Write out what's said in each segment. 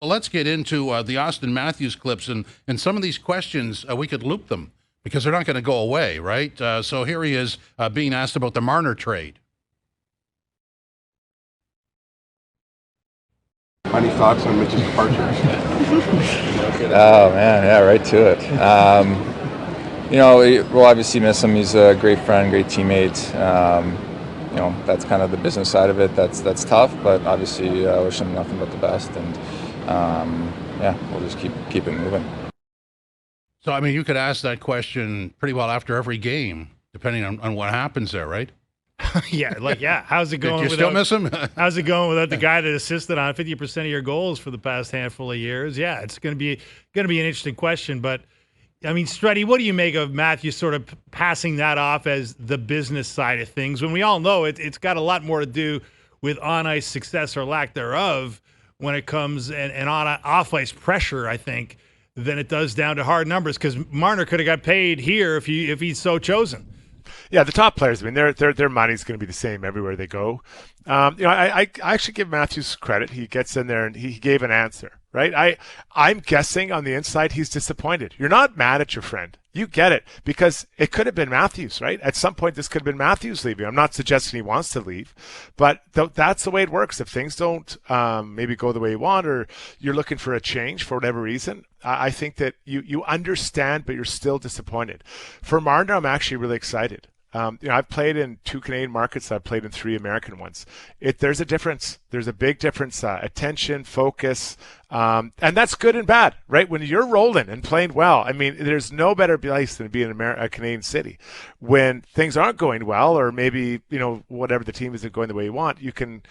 Well, let's get into the Auston Matthews clips, and some of these questions, we could loop them because they're not going to go away, right? So here he is being asked about the Marner trade. Any thoughts on Mitch's departure? Oh man, yeah, right to it. We'll obviously miss him. He's a great friend, great teammate. That's kind of the business side of it. That's tough, but obviously I wish him nothing but the best. And we'll just keep it moving. So I mean, you could ask that question pretty well after every game, depending on what happens there, right? yeah. How's it going? Do you still miss him? How's it going without the guy that assisted on 50% of your goals for the past handful of years? Yeah, it's going to be an interesting question. But I mean, Struddy, what do you make of Matthews sort of passing that off as the business side of things when we all know it's got a lot more to do with on-ice success or lack thereof when it comes and on off-ice pressure, I think, than it does down to hard numbers, because Marner could have got paid here if he's so chosen. Yeah, the top players, I mean, their money's going to be the same everywhere they go. I actually give Matthews credit. He gets in there and he gave an answer, right? I'm guessing on the inside he's disappointed. You're not mad at your friend. You get it, because it could have been Matthews, right? At some point, this could have been Matthews leaving. I'm not suggesting he wants to leave, but that's the way it works. If things don't maybe go the way you want, or you're looking for a change for whatever reason, I think that you understand, but you're still disappointed. For Marner, I'm actually really excited. I've played in 2 Canadian markets. I've played in 3 American ones. There's a difference. There's a big difference. Attention, focus, and that's good and bad, right? When you're rolling and playing well, I mean, there's no better place than to be in a Canadian city. When things aren't going well, or maybe whatever the team isn't going the way you want, you can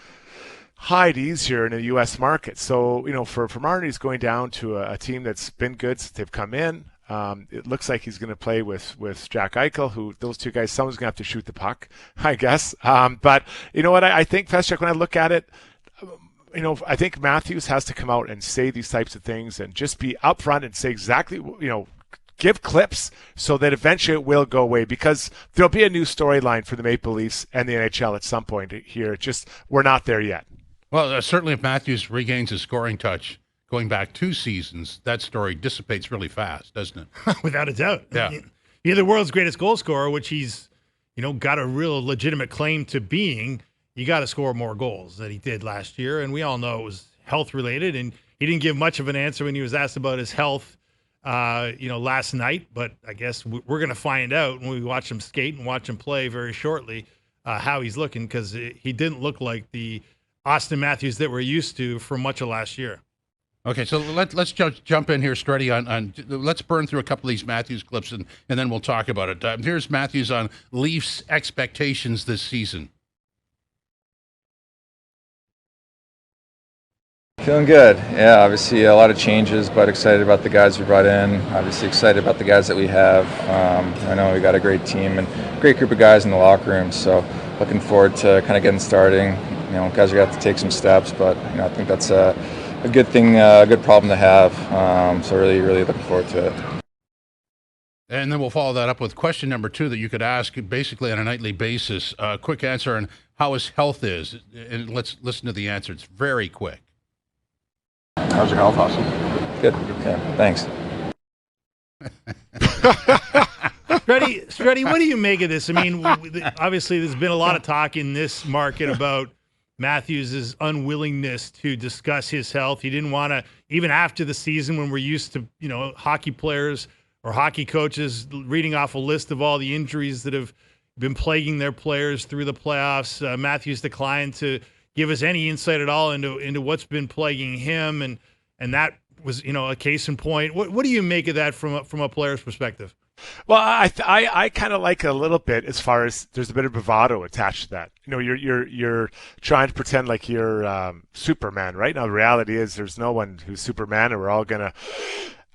hide easier in a U.S. market. So for Marner, he's going down to a team that's been good since they've come in. It looks like he's going to play with Jack Eichel, who those 2 guys, someone's going to have to shoot the puck, I guess. But you know what? I think, Feschuk, when I look at it, I think Matthews has to come out and say these types of things and just be upfront and say exactly, give clips so that eventually it will go away, because there'll be a new storyline for the Maple Leafs and the NHL at some point here. Just we're not there yet. Well, certainly if Matthews regains his scoring touch, going back 2 seasons, that story dissipates really fast, doesn't it? Without a doubt. Yeah. You're the world's greatest goal scorer, which he's, got a real legitimate claim to being. You got to score more goals than he did last year. And we all know it was health related. And he didn't give much of an answer when he was asked about his health, last night. But I guess we're going to find out when we watch him skate and watch him play very shortly how he's looking, because he didn't look like the Auston Matthews that we're used to for much of last year. Okay, so let's jump in here, Struddy, on let's burn through a couple of these Matthews clips, and then we'll talk about it. Here's Matthews on Leafs expectations this season. Feeling good. Yeah, obviously a lot of changes, but excited about the guys we brought in. Obviously excited about the guys that we have. I know we got a great team and a great group of guys in the locker room, so looking forward to kind of getting starting. Guys are going to have to take some steps, but I think that's a good thing, a good problem to have. So really, really looking forward to it. And then we'll follow that up with question number 2 that you could ask basically on a nightly basis. Quick answer on how his health is. And let's listen to the answer. It's very quick. How's your health, Austin? Good. Yeah, thanks. Struddy, what do you make of this? I mean, obviously there's been a lot of talk in this market about Matthews' unwillingness to discuss his health. He didn't want to, even after the season when we're used to, hockey players or hockey coaches reading off a list of all the injuries that have been plaguing their players through the playoffs. Matthews declined to give us any insight at all into what's been plaguing him, and that was, a case in point. What do you make of that from a player's perspective? Well, I kind of like it a little bit, as far as there's a bit of bravado attached to that. You're trying to pretend like you're Superman, right? Now the reality is there's no one who's Superman, and we're all gonna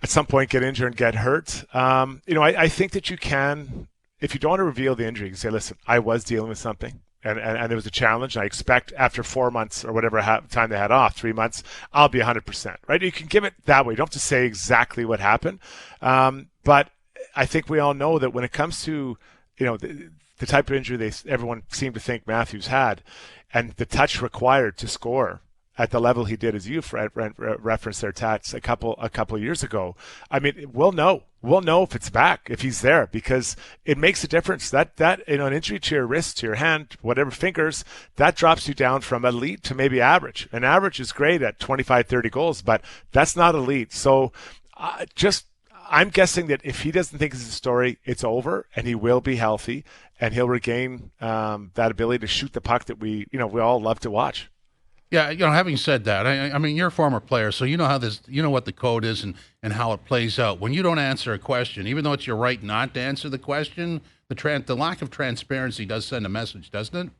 at some point get injured and get hurt. I think that you can, if you don't want to reveal the injury, you can say, listen, I was dealing with something. And there was a challenge. And I expect after 4 months or whatever time they had off, 3 months, I'll be 100%. Right? You can give it that way. You don't have to say exactly what happened. But I think we all know that when it comes to the type of injury everyone seemed to think Matthews had, and the touch required to score, at the level he did, as you referenced there, Tats, a couple years ago, I mean, we'll know if it's back, if he's there, because it makes a difference. That an injury to your wrist, to your hand, whatever fingers, that drops you down from elite to maybe average. And average is great at 25, 30 goals, but that's not elite. So I'm guessing that if he doesn't think it's a story, it's over, and he will be healthy, and he'll regain that ability to shoot the puck that we all love to watch. Yeah, having said that, I mean, you're a former player, so you know what the code is and how it plays out. When you don't answer a question, even though it's your right not to answer the question, the lack of transparency does send a message, doesn't it?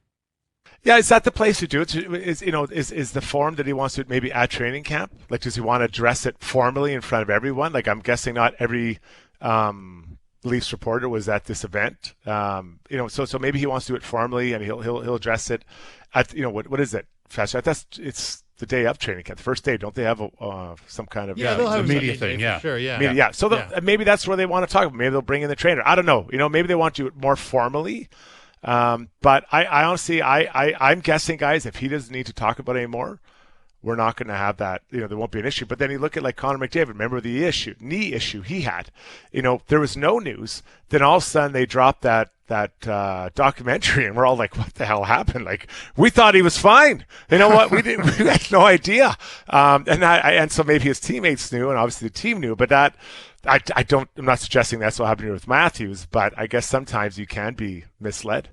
Yeah, is that the place to do it? Is the form that he wants to maybe at training camp? Like, does he want to address it formally in front of everyone? Like, I'm guessing not every Leafs reporter was at this event. So maybe he wants to do it formally, and he'll address it at what is it? It's the day of training camp, the first day. Don't they have some kind of they'll have a media thing? Yeah, sure, yeah, media, yeah. So maybe that's where they want to talk about. Maybe they'll bring in the trainer. I don't know. Maybe they want to do it more formally. But I honestly, I'm guessing, guys, if he doesn't need to talk about it anymore, we're not going to have that. There won't be an issue. But then you look at like Connor McDavid. Remember the knee issue he had. There was no news. Then all of a sudden they dropped that documentary, and we're all like, "What the hell happened?" Like, we thought he was fine. You know what? We had no idea. And so maybe his teammates knew, and obviously the team knew. But that I'm not suggesting that's what happened here with Matthews. But I guess sometimes you can be misled.